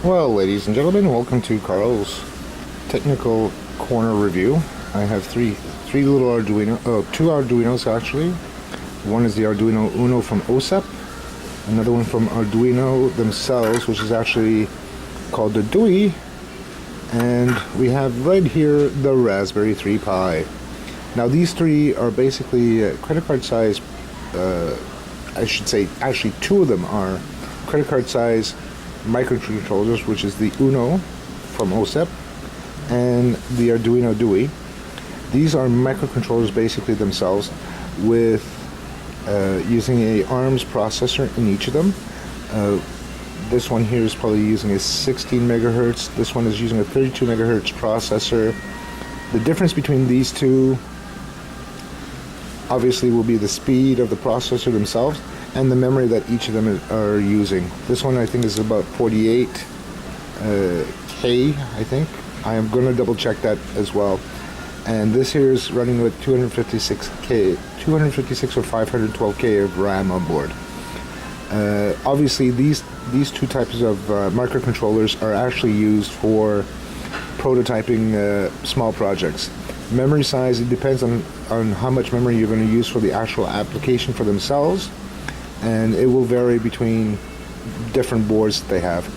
Well, ladies and gentlemen, welcome to Carl's Technical Corner Review. I have three little two Arduinos actually. One is the Arduino Uno from OSEP, another one from Arduino themselves, which is actually called the Due, and we have right here the Raspberry Pi. Now these three are basically credit card size, I should say actually two of them are credit card size microcontrollers, which is the Uno from OSEP and the Arduino Due. These are microcontrollers basically themselves with using a ARMS processor in each of them. This one here is probably using a 16 megahertz. This one is using a 32 megahertz processor. The difference between these two obviously will be the speed of the processor themselves and the memory that each of them are using. This one I think is about 48K, I think. I am going to double check that as well. And this here is running with 256 or 512K of RAM on board. Obviously these two types of microcontrollers are actually used for prototyping small projects. Memory size, it depends on how much memory you're going to use for the actual application for themselves, and it will vary between different boards that they have.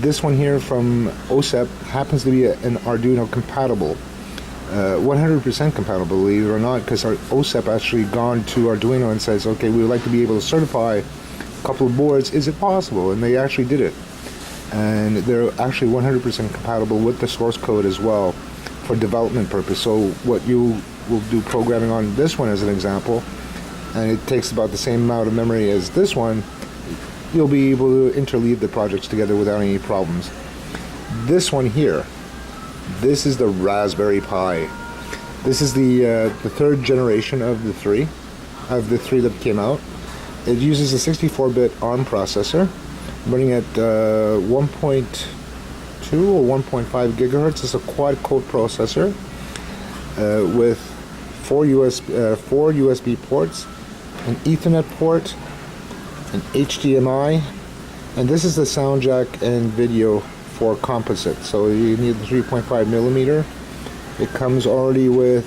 This one here from OSEP happens to be an Arduino compatible, 100% compatible, believe it or not, because our OSEP actually gone to Arduino and says, okay, we would like to be able to certify a couple of boards, is it possible? And they actually did it, and they're actually 100% compatible with the source code as well for development purpose. So what you will do programming on this one as an example, and it takes about the same amount of memory as this one, you'll be able to interleave the projects together without any problems. This one here, this is the Raspberry Pi. This is the third generation of the three that came out. It uses a 64-bit ARM processor running at 1.2 or 1.5 gigahertz. It's a quad-core processor with four USB ports, an Ethernet port, an HDMI, and this is the sound jack and video for composite. So you need the 3.5 millimeter. It comes already with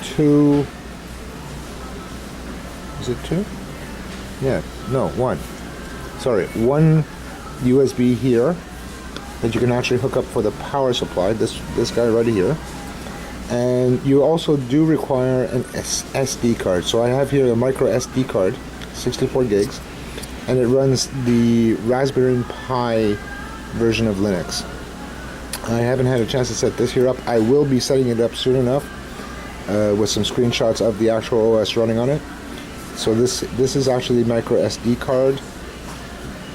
two. Is it two? Yeah, no, one. Sorry, one USB here that you can actually hook up for the power supply. This guy right here. And you also do require an SD card. So I have here a micro SD card, 64 gigs, and it runs the Raspberry Pi version of Linux. I haven't had a chance to set this here up. I will be setting it up soon enough with some screenshots of the actual OS running on it. So this is actually the micro SD card,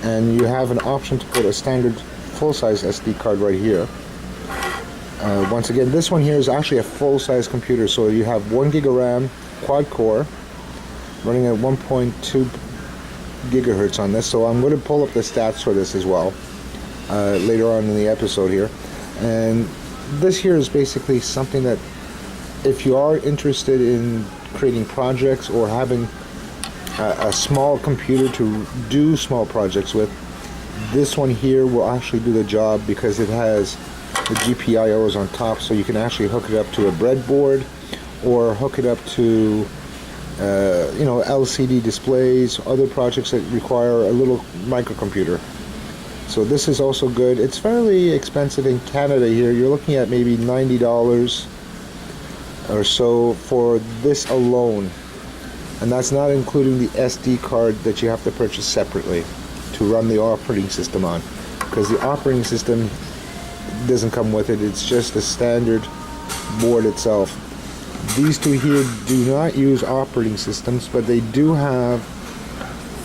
and you have an option to put a standard full-size SD card right here. Once again, this one here is actually a full-size computer, so you have 1 gig of RAM, quad-core, running at 1.2 gigahertz on this. So I'm going to pull up the stats for this as well later on in the episode here. And this here is basically something that, if you are interested in creating projects or having a small computer to do small projects with, this one here will actually do the job, because it has the GPIOs on top, so you can actually hook it up to a breadboard or hook it up to LCD displays, other projects that require a little microcomputer. So this is also good. It's fairly expensive in Canada here. You're looking at maybe $90 or so for this alone, and that's not including the SD card that you have to purchase separately to run the operating system on, because the operating system doesn't come with it. It's just the standard board itself. These two here do not use operating systems, but they do have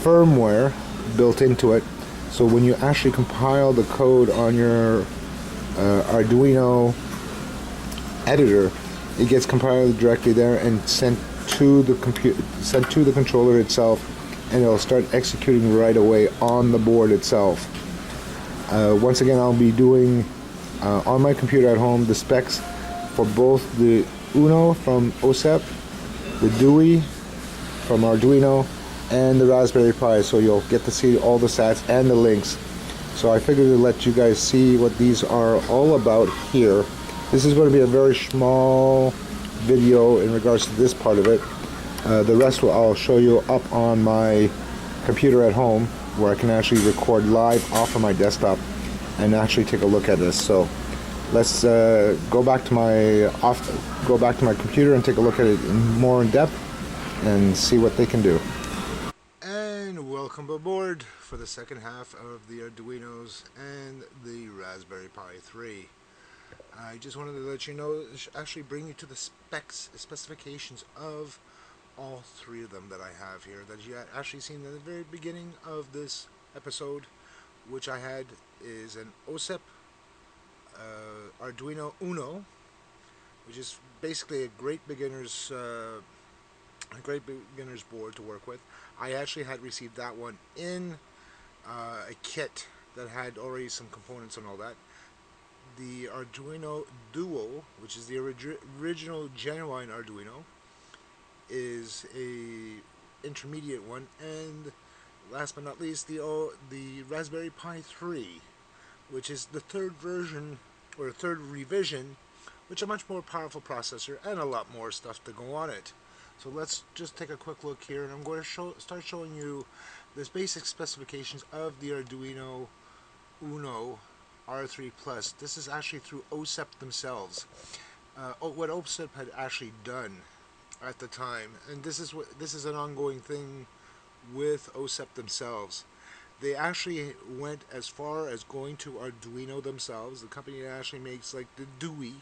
firmware built into it. So when you actually compile the code on your Arduino editor, it gets compiled directly there and sent to the controller itself, and it'll start executing right away on the board itself. Once again, I'll be doing on my computer at home the specs for both the Uno from OSEP, the Due from Arduino, and the Raspberry Pi, so you'll get to see all the stats and the links So I figured to let you guys see what these are all about here. This is going to be a very small video in regards to this part of it. The rest I'll show you up on my computer at home, where I can actually record live off of my desktop and actually take a look at this. So let's go back to my computer and take a look at it more in depth and see what they can do. And welcome aboard for the second half of the Arduinos and the Raspberry Pi 3. I just wanted to let you know, actually bring you to the specifications of all three of them that I have here, that you had actually seen in the very beginning of this episode, which I had is an OSEP Arduino Uno, which is basically a great beginner's board to work with. I actually had received that one in a kit that had already some components and all that. The Arduino Duo, which is the original genuine Arduino, is a intermediate one, and last but not least, the Raspberry Pi 3, which is the third version or third revision, which is a much more powerful processor and a lot more stuff to go on it. So let's just take a quick look here, and I'm going to start showing you the basic specifications of the Arduino Uno R3 Plus. This is actually through OSEP themselves. What OSEP had actually done at the time, and this is an ongoing thing with OSEP themselves. They actually went as far as going to Arduino themselves, the company that actually makes like the Due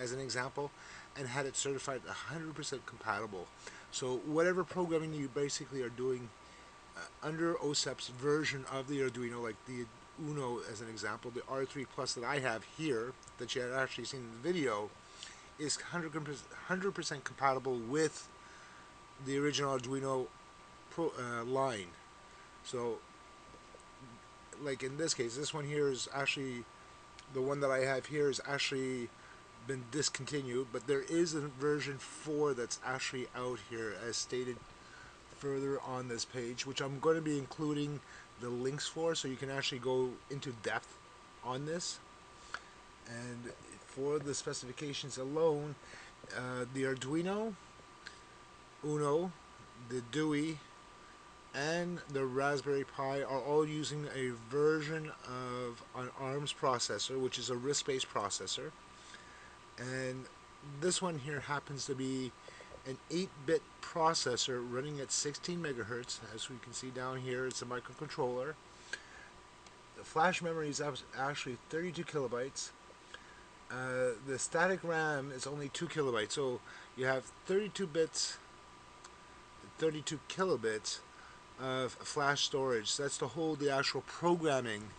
as an example, and had it certified 100% compatible. So whatever programming you basically are doing under OSEP's version of the Arduino, like the Uno as an example, the R3 Plus that I have here, that you had actually seen in the video, is 100% compatible with the original Arduino line. So, like in this case, this one here is actually, the one that I have here is actually been discontinued, but there is a version 4 that's actually out here, as stated further on this page, which I'm going to be including the links for, so you can actually go into depth on this. And for the specifications alone, the Arduino Uno, the Due, and the Raspberry Pi are all using a version of an ARMS processor, which is a RISC-based processor. And this one here happens to be an 8-bit processor running at 16 megahertz. As we can see down here, it's a microcontroller. The flash memory is actually 32 kilobytes. The static RAM is only 2 kilobytes, so you have 32 bits, 32 kilobits of flash storage. That's to hold the actual programming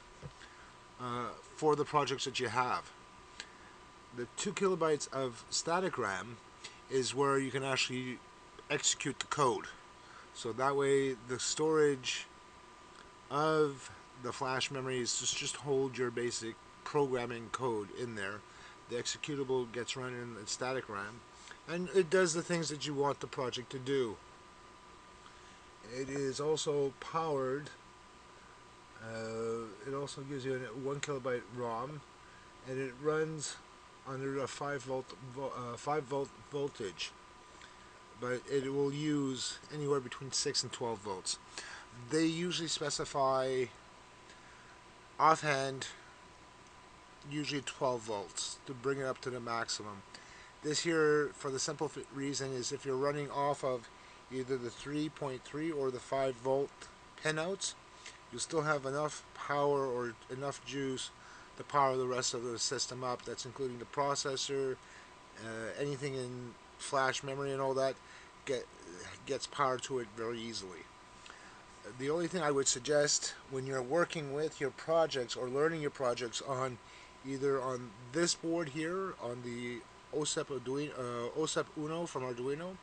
for the projects that you have. The 2 kilobytes of static RAM is where you can actually execute the code. So that way the storage of the flash memory is just hold your basic programming code in there. The executable gets run in the static RAM, and it does the things that you want the project to do. It is also powered. It also gives you a 1 kilobyte ROM, and it runs under a 5 volt voltage, but it will use anywhere between 6 and 12 volts. They usually specify offhand usually 12 volts to bring it up to the maximum. This here, for the simple reason, is if you're running off of either the 3.3 or the 5 volt pinouts, you'll still have enough power or enough juice to power the rest of the system up. That's including the processor, anything in flash memory and all that gets power to it very easily. The only thing I would suggest when you're working with your projects or learning your projects on either on this board here, on the OSEP Uno from Arduino,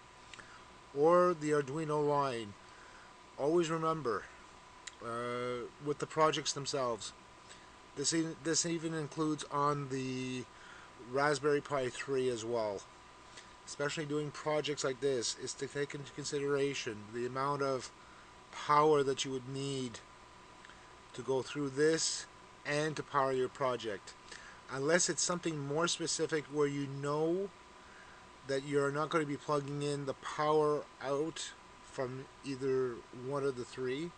or the Arduino line, always remember with the projects themselves. This even includes on the Raspberry Pi 3 as well. Especially doing projects like this, is to take into consideration the amount of power that you would need to go through this and to power your project. Unless it's something more specific where you know that you're not going to be plugging in the power out from either one of the three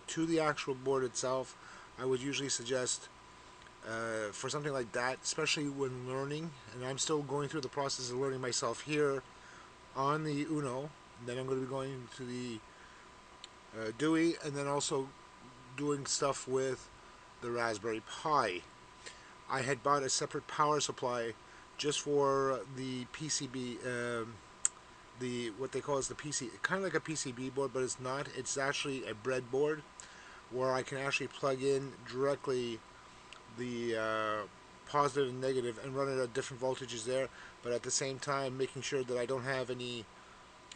to the actual board itself, I would usually suggest for something like that, especially when learning, and I'm still going through the process of learning myself here on the Uno, and then I'm going to be going to the Due, and then also doing stuff with the Raspberry Pi. I had bought a separate power supply just for the PCB, the what they call is the PC, kind of like a PCB board, but it's not. It's actually a breadboard where I can actually plug in directly the positive and negative and run it at different voltages there, but at the same time making sure that I don't have any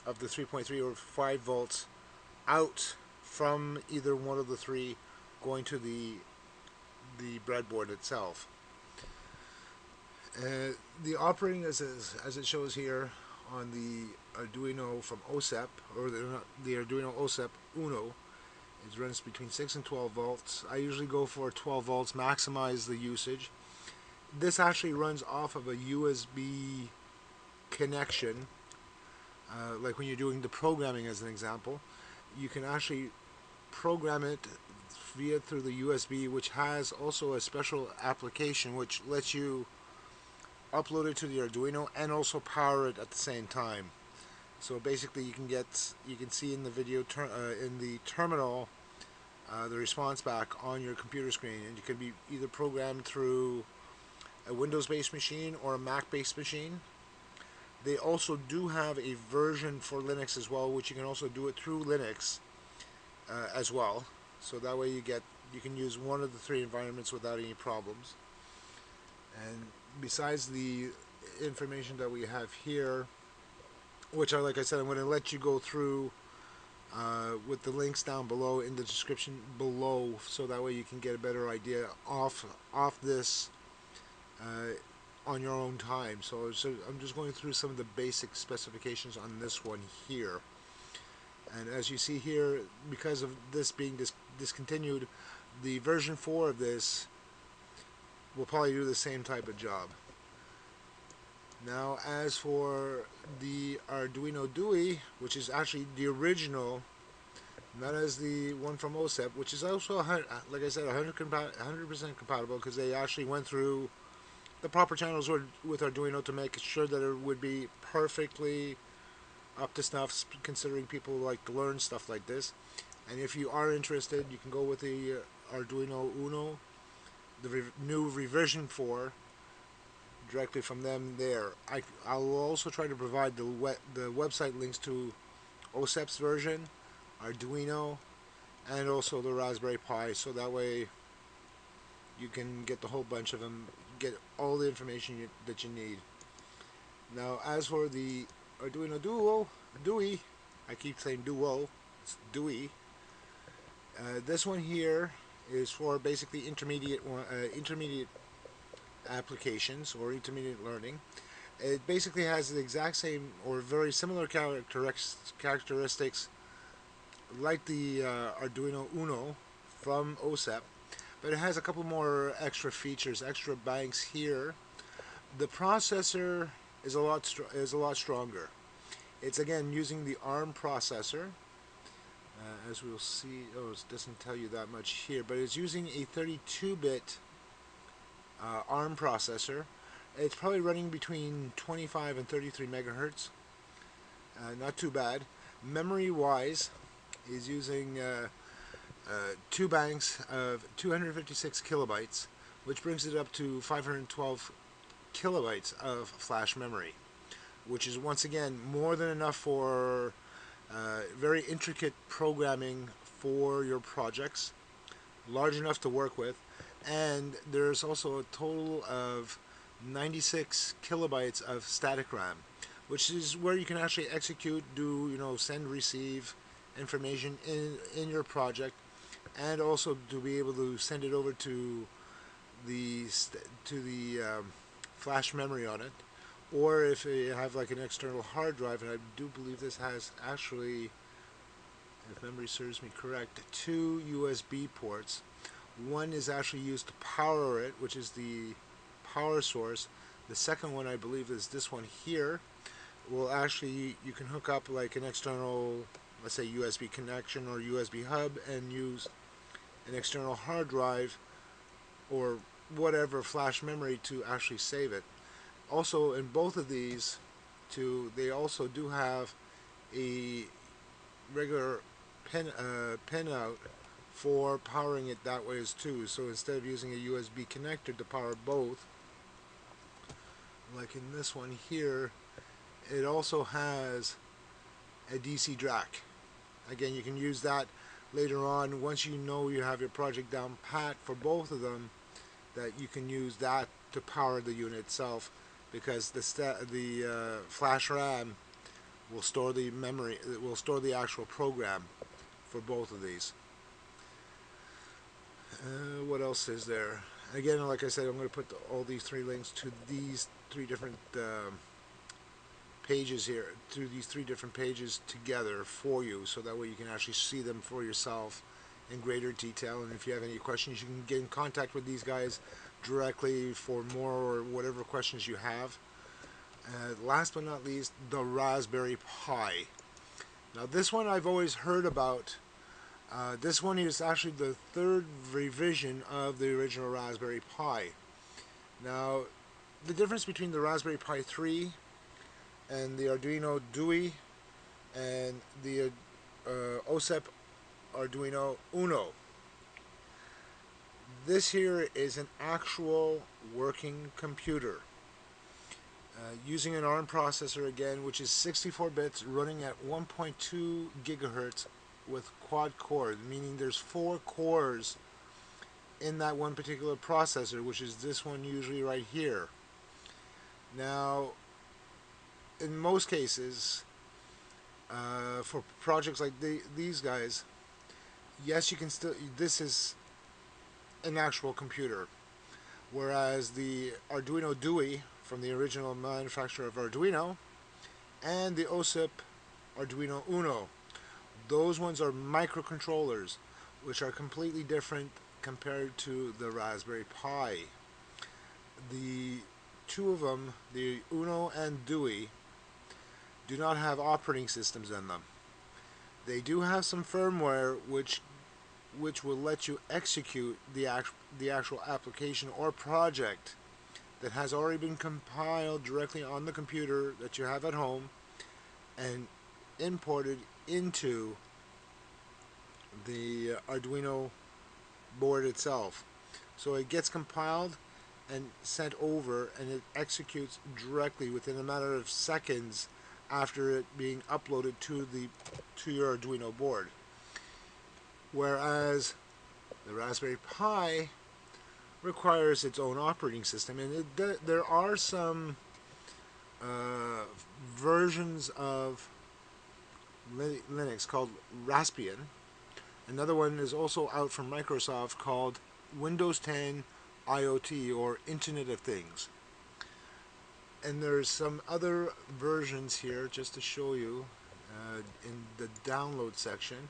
of the 3.3 or 5 volts out from either one of the three going to the breadboard itself. The operating as it shows here on the Arduino from OSEP, or the Arduino OSEP Uno, it runs between 6 and 12 volts. I usually go for 12 volts, maximize the usage. This actually runs off of a USB connection, like when you're doing the programming as an example. You can actually program it through the USB, which has also a special application which lets you upload it to the Arduino and also power it at the same time. So basically you can see in the video in the terminal the response back on your computer screen, and you can be either programmed through a Windows-based machine or a Mac-based machine. They also do have a version for Linux as well, which you can also do it through Linux as well. So that way you can use one of the three environments without any problems. And besides the information that we have here, which like I said, I'm going to let you go through with the links down below in the description below, so that way you can get a better idea off this on your own time. So I'm just going through some of the basic specifications on this one here. And as you see here, because of this being discontinued, the version 4 of this will probably do the same type of job. Now, as for the Arduino Due, which is actually the original, not as the one from OSEP, which is also, like I said, 100% compatible, because they actually went through the proper channels with Arduino to make sure that it would be perfectly up to snuff, considering people like to learn stuff like this. And if you are interested, you can go with the Arduino Uno, the new revision 4, directly from them there. I'll also try to provide the website links to OSEP's version, Arduino, and also the Raspberry Pi, so that way you can get the whole bunch of them, get all the information that you need. Now, as for the Arduino Due, I keep saying Duo, it's Due. This one here is for basically intermediate applications or intermediate learning. It basically has the exact same or very similar characteristics like the Arduino Uno from OSEP, but it has a couple more extra features, extra banks here. The processor is a lot stronger. It's again using the ARM processor. As we'll see, it doesn't tell you that much here, but it's using a 32-bit ARM processor. It's probably running between 25 and 33 megahertz. Not too bad. Memory-wise, is using 2 banks of 256 kilobytes, which brings it up to 512 kilobytes of flash memory, which is once again more than enough for very intricate programming for your projects, large enough to work with. And there's also a total of 96 kilobytes of static RAM, which is where you can actually execute, send, receive information in your project, and also to be able to send it over to the flash memory on it. Or if you have like an external hard drive, and I do believe this has actually, if memory serves me correct, 2 USB ports. One is actually used to power it, which is the power source. The second one, I believe, is this one here. Will actually, you can hook up like an external, let's say USB connection or USB hub, and use an external hard drive or whatever flash memory to actually save it. Also, in both of these they also do have a regular pin out for powering it that way as too. So instead of using a USB connector to power both, like in this one here, it also has a DC DRAC. Again, you can use that later on once you know you have your project down pat for both of them, that you can use that to power the unit itself, because the flash RAM will store the memory, it will store the actual program for both of these. What else is there? Again, like I said, I'm going to put all these three links to these three different pages here, through these three different pages together for you, so that way you can actually see them for yourself in greater detail. And if you have any questions, you can get in contact with these guys directly for more or whatever questions you have. Last but not least, the Raspberry Pi. Now this one I've always heard about. This one is actually the third revision of the original Raspberry Pi. Now, the difference between the Raspberry Pi 3 and the Arduino Due and the OSEP Arduino Uno. This here is an actual working computer. Using an ARM processor again, which is 64 bits, running at 1.2 gigahertz with quad core, meaning there's 4 cores in that one particular processor, which is this one usually right here. Now, in most cases, for projects like these guys, yes, you can still, this is an actual computer, whereas the Arduino Due from the original manufacturer of Arduino and the OSEP Arduino Uno, those ones are microcontrollers, which are completely different compared to the Raspberry Pi. The two of them, the Uno and Due, do not have operating systems in them. They do have some firmware which will let you execute the actual application or project that has already been compiled directly on the computer that you have at home and imported into the Arduino board itself. So it gets compiled and sent over, and it executes directly within a matter of seconds after it being uploaded to your Arduino board. Whereas the Raspberry Pi requires its own operating system, and there are some versions of Linux called Raspbian. Another one is also out from Microsoft called Windows 10 IoT, or Internet of Things. And there's some other versions here just to show you in the download section.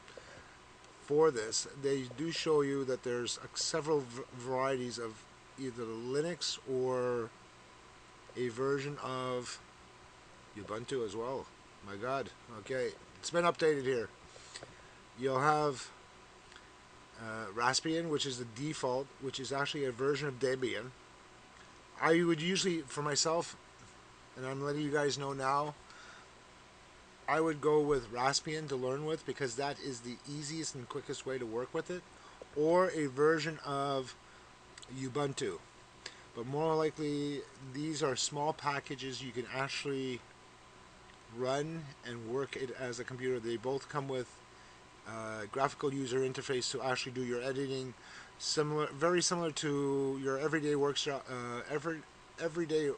For this, they do show you that there's several varieties of either Linux or a version of Ubuntu as well. My God, okay, it's been updated here. You'll have Raspbian, which is the default, which is actually a version of Debian. I would usually, for myself, and I'm letting you guys know now, I would go with Raspbian to learn with, because that is the easiest and quickest way to work with it, or a version of Ubuntu. But more likely, these are small packages you can actually run and work it as a computer. They both come with graphical user interface to actually do your editing, very similar to your everyday everyday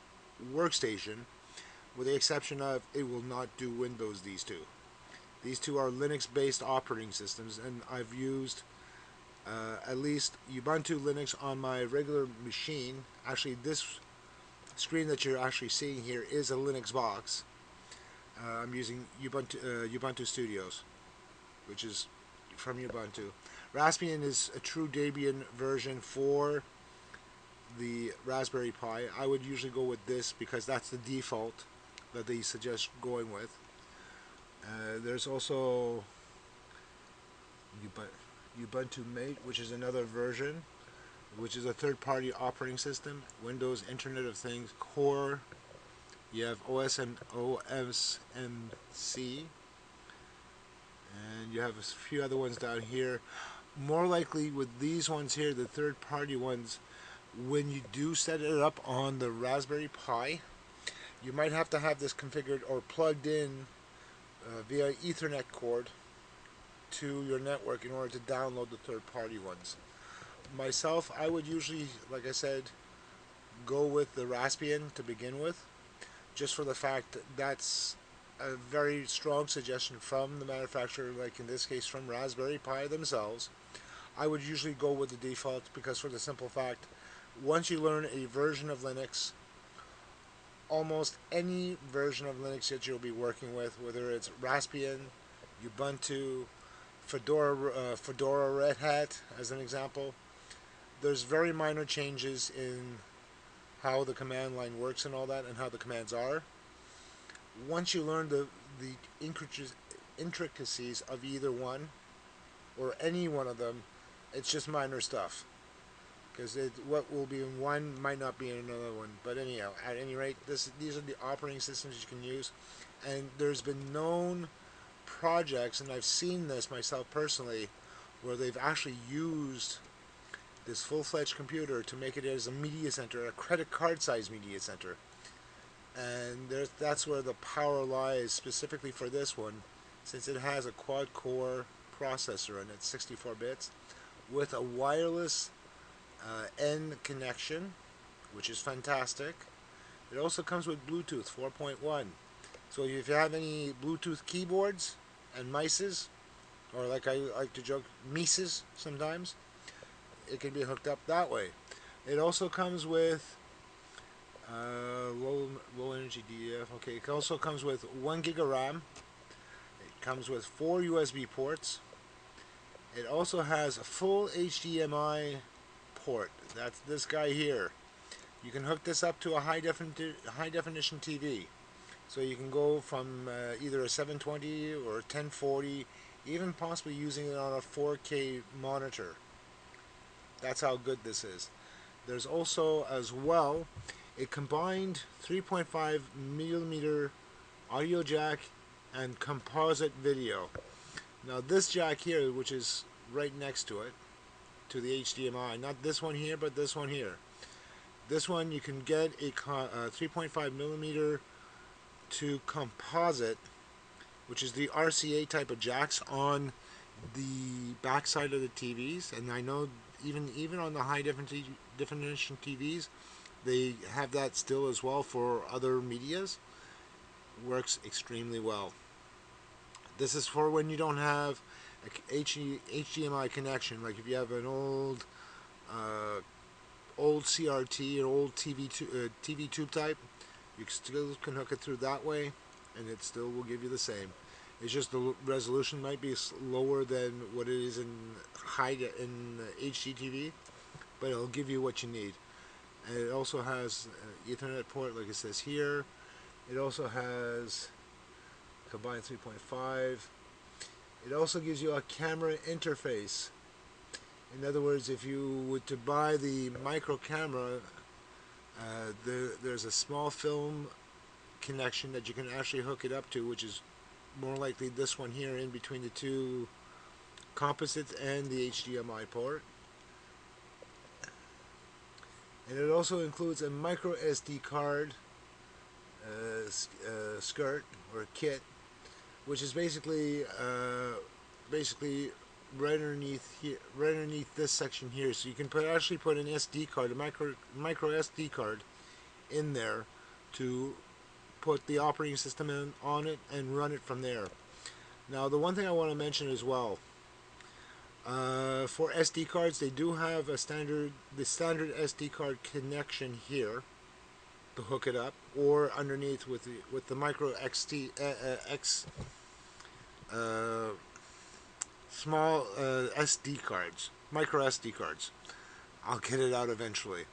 workstation, with the exception of it will not do Windows. These two are Linux-based operating systems, and I've used at least Ubuntu Linux on my regular machine. Actually, this screen that you're actually seeing here is a Linux box. I'm using Ubuntu Studios, which is from Ubuntu. Raspbian is a true Debian version for the Raspberry Pi. I would usually go with this because that's the default that they suggest going with. There's also Ubuntu Mate, which is another version, which is a third-party operating system. Windows Internet of Things Core. You have OSMC, and you have a few other ones down here. More likely with these ones here, the third-party ones, when you do set it up on the Raspberry Pi, you might have to have this configured or plugged in via Ethernet cord to your network in order to download the third-party ones. Myself, I would usually, like I said, go with the Raspbian to begin with, just for the fact that that's a very strong suggestion from the manufacturer, like in this case from Raspberry Pi themselves. I would usually go with the default because for the simple fact, once you learn a version of Linux, almost any version of Linux that you'll be working with, whether it's Raspbian, Ubuntu, Fedora Red Hat as an example, there's very minor changes in how the command line works and all that, and how the commands are. Once you learn the intricacies of either one or any one of them, it's just minor stuff, because what will be in one might not be in another one. But anyhow, at any rate, these are the operating systems you can use, and there's been known projects, and I've seen this myself personally, where they've actually used this full-fledged computer to make it as a media center, a credit card size media center. And that's where the power lies specifically for this one, since it has a quad-core processor in it, 64 bits, with a wireless N connection, which is fantastic. It also comes with Bluetooth 4.1. So if you have any Bluetooth keyboards and mices, or like I like to joke, mices sometimes, it can be hooked up that way. It also comes with low energy DF. Okay, it also comes with 1 gig of RAM. It comes with 4 USB ports. It also has a full HDMI port. That's this guy here. You can hook this up to a high definition TV. So you can go from either a 720 or a 1040, even possibly using it on a 4K monitor. That's how good this is. There's also, as well, a combined 3.5 millimeter audio jack and composite video. Now this jack here, which is right next to it, to the HDMI, not this one here, but this one here. This one you can get a 3.5 millimeter to composite, which is the RCA type of jacks on the backside of the TVs, and I know even on the high definition TVs, they have that still as well for other medias. Works extremely well. This is for when you don't have a HDMI connection, like if you have an old CRT or old TV tube type, you still can hook it through that way, and it still will give you the same. It's just the resolution might be lower than what it is in HDTV, but it'll give you what you need. And it also has an Ethernet port, like it says here. It also has combined 3.5. It also gives you a camera interface. In other words, if you were to buy the micro camera, there's a small film connection that you can actually hook it up to, which is more likely this one here in between the two composites and the HDMI port. And it also includes a micro SD card skirt or kit, which is basically right underneath this section here. So you can actually put an SD card, a micro SD card, in there to put the operating system on it and run it from there. Now, the one thing I want to mention as well, for SD cards, they do have the standard SD card connection here to hook it up, or underneath with the micro small SD cards, micro SD cards. I'll get it out eventually.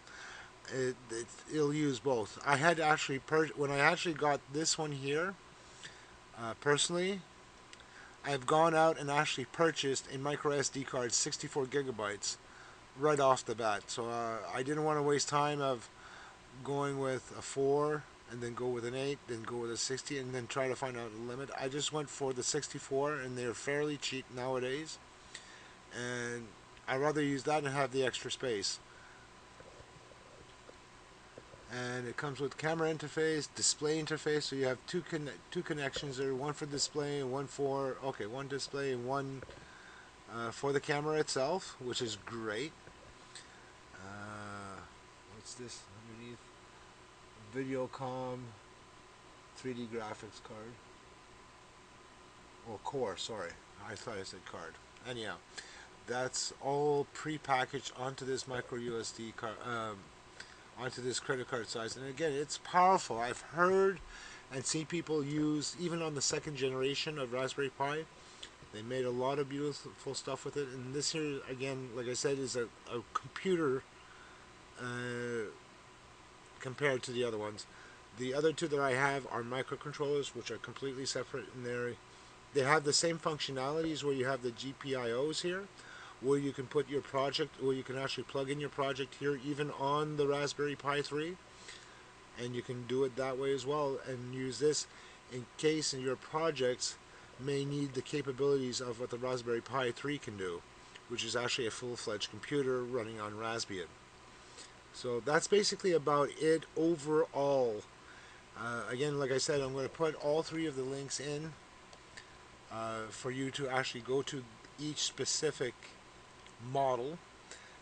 It'll use both. I had actually when I actually got this one here, personally, I've gone out and actually purchased a micro SD card, 64 gigabytes, right off the bat. So I didn't want to waste time of going with a 4 and then go with an 8, then go with a 60, and then try to find out the limit. I just went for the 64, and they're fairly cheap nowadays. And I'd rather use that and have the extra space. And it comes with camera interface, display interface, so you have two connections there, one for display and one for, one display and one for the camera itself, which is great. What's this underneath? Videocom 3D graphics card. Or core, sorry. I thought I said card. Anyhow, that's all pre-packaged onto this micro USB card, onto this credit card size. And again, it's powerful. I've heard and seen people use, even on the second generation of Raspberry Pi, they made a lot of beautiful stuff with it. And this here, again, like I said, is a computer compared to the other ones. The other two that I have are microcontrollers, which are completely separate in there. They have the same functionalities where you have the GPIOs here, where you can put your project, or you can actually plug in your project here, even on the Raspberry Pi 3, and you can do it that way as well, and use this in case your projects may need the capabilities of what the Raspberry Pi 3 can do, which is actually a full-fledged computer running on Raspbian. So that's basically about it overall. Again, like I said, I'm going to put all three of the links in for you to actually go to each specific model.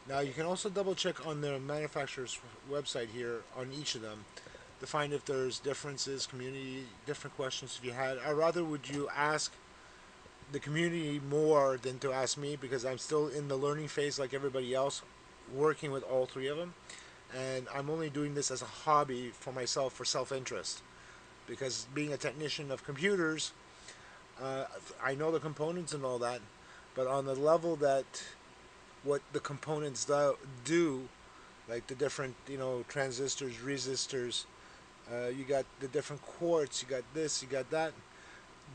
Now you can also double check on the manufacturer's website here on each of them to find if there's differences, different questions if you had. Or rather, would you ask the community more than to ask me, because I'm still in the learning phase like everybody else, working with all three of them. And I'm only doing this as a hobby for myself, for self-interest, because being a technician of computers, I know the components and all that, but on the level that what the components do, like the different, transistors, resistors, you got the different quartz, you got this, you got that.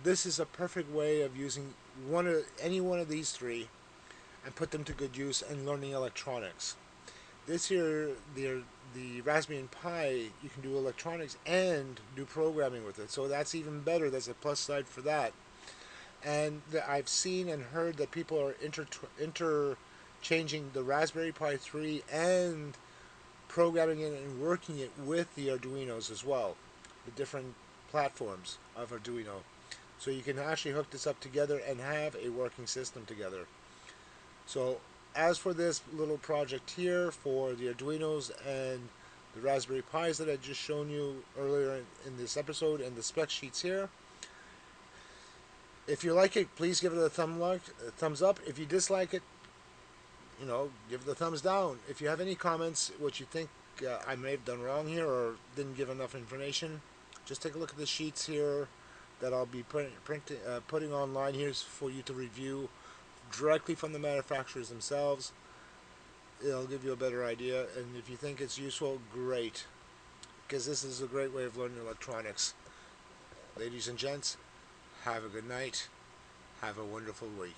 This is a perfect way of using any one of these three and put them to good use and learning electronics. This here, the Raspberry Pi, you can do electronics and do programming with it, so that's even better. There's a plus side for that. And I've seen and heard that people are interchanging the Raspberry Pi 3 and programming it and working it with the Arduinos as well, the different platforms of Arduino. So you can actually hook this up together and have a working system together. So as for this little project here for the Arduinos and the Raspberry Pis that I just shown you earlier in this episode, and the spec sheets here, if you like it, please give it a thumbs up. If you dislike it, give it a thumbs down. If you have any comments, what you think I may have done wrong here or didn't give enough information, just take a look at the sheets here that I'll be putting online here for you to review directly from the manufacturers themselves. It'll give you a better idea, and if you think it's useful, great, because this is a great way of learning electronics. Ladies and gents, have a good night. Have a wonderful week.